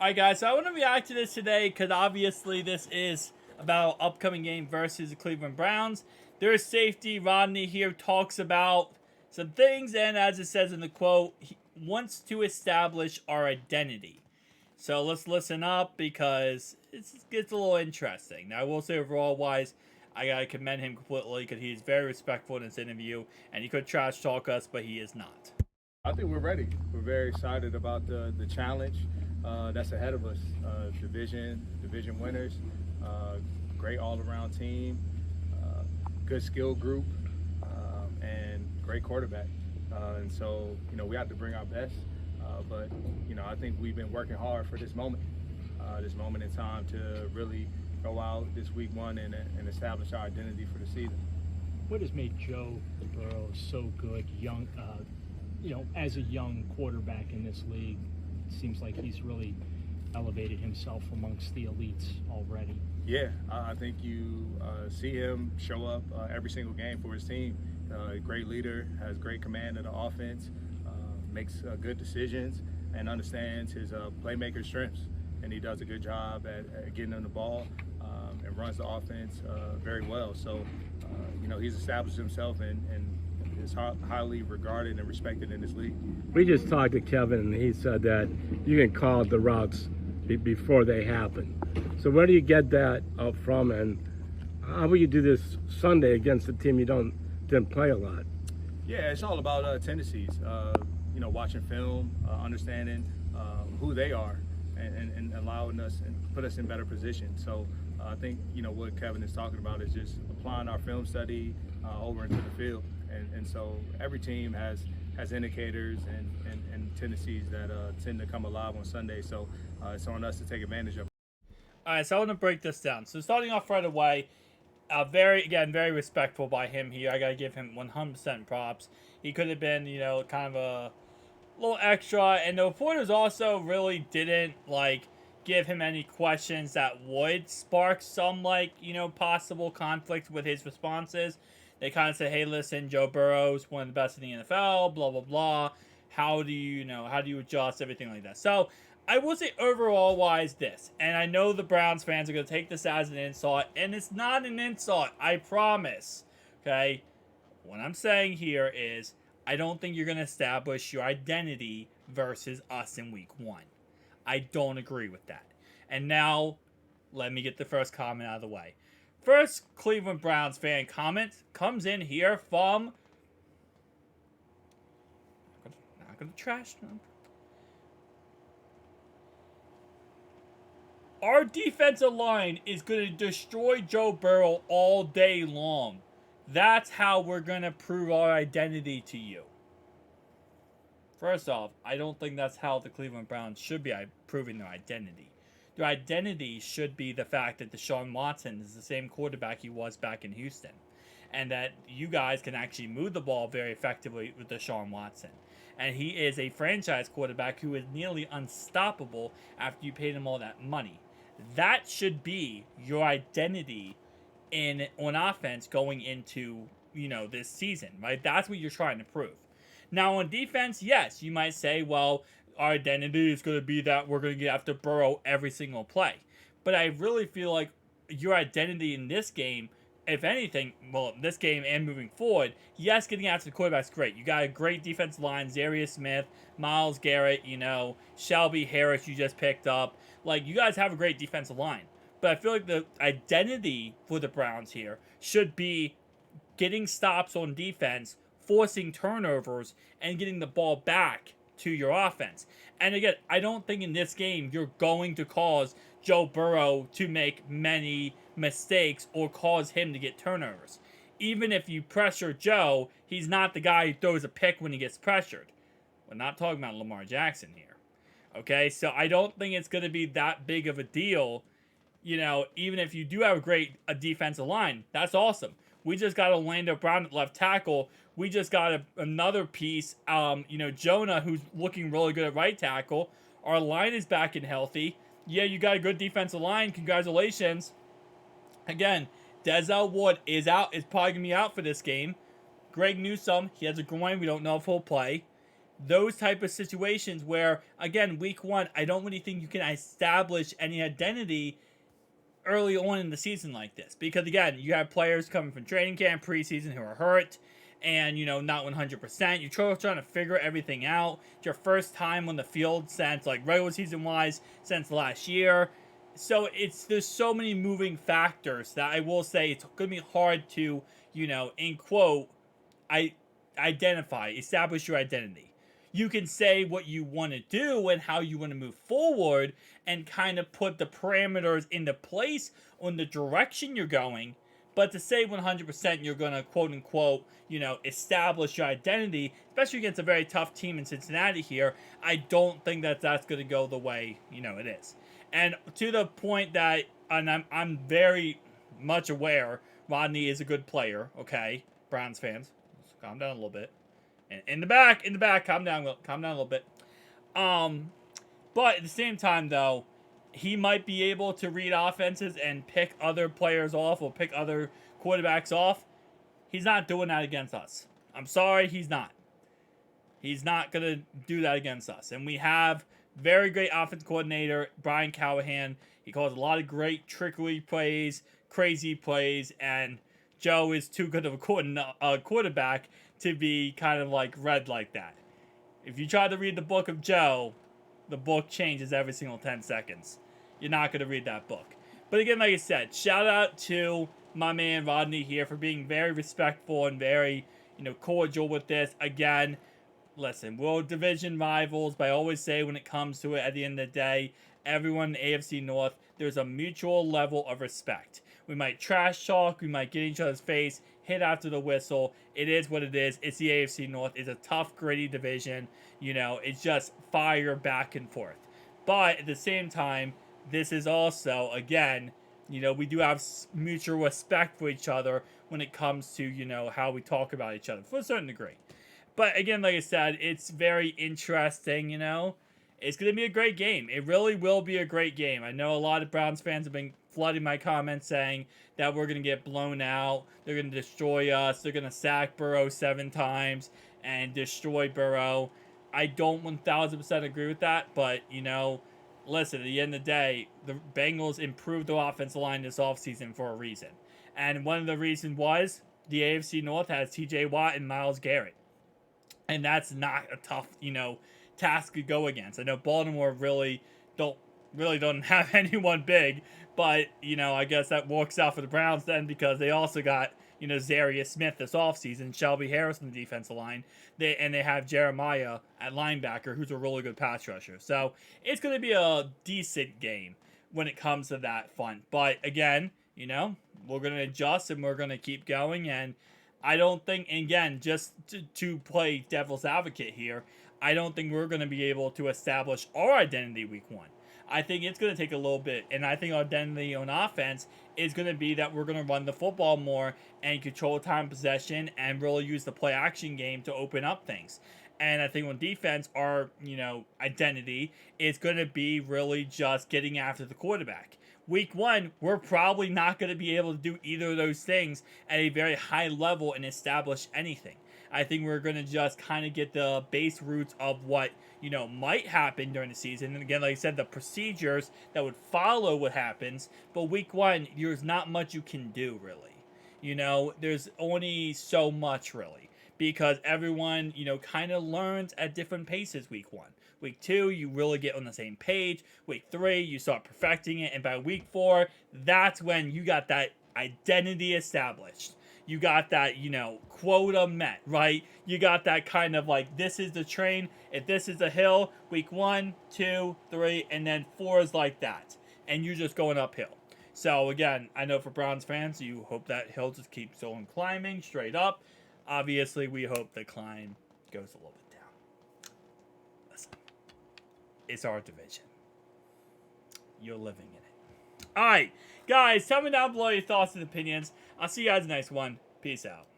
Alright guys, so I want to react to this today because obviously this is about upcoming game versus the Cleveland Browns. Their safety, Rodney, here talks about some things, and as it says in the quote, he wants to establish our identity. So let's listen up because it gets a little interesting. Now I will say overall wise, I gotta commend him completely because he's very respectful in this interview, and he could trash talk us, but he is not. I think we're ready. We're very excited about the challenge that's ahead of us. Division winners, great all-around team, good skill group, and great quarterback. And so, we have to bring our best. But, I think we've been working hard for this moment in time to really go out this week one and establish our identity for the season. What has made Joe Burrow so good, young, as a young quarterback in this league? It seems like he's really elevated himself amongst the elites already. Yeah, I think you see him show up every single game for his team. Great leader, has great command of the offense, makes good decisions, and understands his playmaker strengths. And he does a good job at getting them the ball and runs the offense very well. So, he's established himself and is highly regarded and respected in this league. We just talked to Kevin, and he said that you can call the routes before they happen. So where do you get that from, and how will you do this Sunday against a team you didn't play a lot? Yeah, it's all about tendencies. Watching film, understanding who they are, and allowing us and put us in better position. So I think what Kevin is talking about is just applying our film study over into the field. And so every team has indicators and tendencies that tend to come alive on Sunday. So it's on us to take advantage of it. All right, so I want to break this down. So starting off right away, very respectful by him here. I gotta give him 100% props. He could have been, kind of a little extra, and the reporters also really didn't give him any questions that would spark some possible conflict with his responses. They kind of say, hey, listen, Joe Burrow's one of the best in the NFL, blah, blah, blah. How do you adjust, everything like that. So I will say overall wise this, and I know the Browns fans are going to take this as an insult, and it's not an insult, I promise, okay? What I'm saying here is I don't think you're going to establish your identity versus us in week one. I don't agree with that. And now, let me get the first comment out of the way. First Cleveland Browns fan comment comes in here from... Not gonna trash them. Our defensive line is going to destroy Joe Burrow all day long. That's how we're going to prove our identity to you. First off, I don't think that's how the Cleveland Browns should be proving their identity. Their identity should be the fact that Deshaun Watson is the same quarterback he was back in Houston. And that you guys can actually move the ball very effectively with Deshaun Watson. And he is a franchise quarterback who is nearly unstoppable after you paid him all that money. That should be your identity on offense going into, this season, right? That's what you're trying to prove. Now, on defense, yes, you might say, well, our identity is going to be that we're going to have to Burrow every single play. But I really feel like your identity in this game, if anything, well, this game and moving forward, yes, getting after the quarterback's great. You got a great defensive line, Zarius Smith, Myles Garrett, Shelby Harris you just picked up. You guys have a great defensive line. But I feel like the identity for the Browns here should be getting stops on defense, forcing turnovers, and getting the ball back to your offense. And again, I don't think in this game you're going to cause Joe Burrow to make many mistakes or cause him to get turnovers. Even if you pressure Joe, he's not the guy who throws a pick when he gets pressured. We're not talking about Lamar Jackson here. Okay, so I don't think it's going to be that big of a deal. Even if you do have a great defensive line, that's awesome. We just got Orlando Brown at left tackle. We just got another piece, Jonah, who's looking really good at right tackle. Our line is back and healthy. Yeah, you got a good defensive line. Congratulations. Again, Denzel Wood is probably going to be out for this game. Greg Newsome, he has a groin. We don't know if he'll play. those type of situations where, again, week one, I don't really think you can establish any identity early on in the season like this, because again, you have players coming from training camp, preseason, who are hurt and not 100%. You're trying to figure everything out. It's your first time on the field since, like, regular season wise, since last year. So there's so many moving factors that I will say it's gonna be hard to, in quote, I establish your identity. You can say what you want to do and how you want to move forward and kind of put the parameters into place on the direction you're going. But to say 100% you're going to, quote unquote, establish your identity, especially against a very tough team in Cincinnati here, I don't think that that's going to go the way, it is. And to the point that, and I'm very much aware Rodney is a good player, okay? Browns fans, calm down a little bit. And in the back, calm down a little bit. But at the same time, though, he might be able to read offenses and pick other players off or pick other quarterbacks off. He's not doing that against us. I'm sorry, he's not. He's not going to do that against us. And we have very great offensive coordinator, Brian Callahan. He calls a lot of great trickery plays, crazy plays, and Joe is too good of a quarterback to be kind of like read like that. If you try to read the book of Joe, the book changes every single 10 seconds. You're not going to read that book. But again, like I said, shout out to my man Rodney here for being very respectful and very, cordial with this. Again, listen, we're division rivals, but I always say when it comes to it, at the end of the day, everyone in the AFC North, there's a mutual level of respect. We might trash talk, we might get in each other's face, hit after the whistle. It is what it is. It's the AFC North. It's a tough, gritty division. It's just fire back and forth. But at the same time, this is also, again, we do have mutual respect for each other when it comes to, how we talk about each other, for a certain degree. But again, like I said, it's very interesting, It's going to be a great game. It really will be a great game. I know a lot of Browns fans have been flooding my comments saying that we're going to get blown out. They're going to destroy us. They're going to sack Burrow 7 times and destroy Burrow. I don't 1,000% agree with that, but, listen, at the end of the day, the Bengals improved their offensive line this offseason for a reason. And one of the reasons was the AFC North has TJ Watt and Myles Garrett. And that's not a tough, task to go against. I know Baltimore really don't have anyone big, but I guess that works out for the Browns then, because they also got Zarius Smith this offseason, Shelby Harris on the defensive line, they have Jeremiah at linebacker, who's a really good pass rusher. So it's going to be a decent game when it comes to that front. But again, we're going to adjust and we're going to keep going. And I don't think, again, just to play devil's advocate here, I don't think we're going to be able to establish our identity week one. I think it's going to take a little bit, and I think our identity on offense is going to be that we're going to run the football more and control time possession and really use the play action game to open up things. And I think on defense, our identity is going to be really just getting after the quarterback. Week one, we're probably not going to be able to do either of those things at a very high level and establish anything. I think we're going to just kind of get the base roots of what, might happen during the season. And again, like I said, the procedures that would follow what happens. But week one, there's not much you can do, really. There's only so much, really. Because everyone, kind of learns at different paces week one. Week two, you really get on the same page. Week three, you start perfecting it. And by week four, that's when you got that identity established. You got that, quota met, right? You got that kind of like, this is the train, if this is the hill, week 1, 2, 3, and then 4 is like that. And you're just going uphill. So again, I know for Browns fans, you hope that hill just keeps on climbing straight up. Obviously, we hope the climb goes a little bit down. Listen, it's our division. You're living in it. All right, guys, tell me down below your thoughts and opinions. I'll see you guys in the next one. Peace out.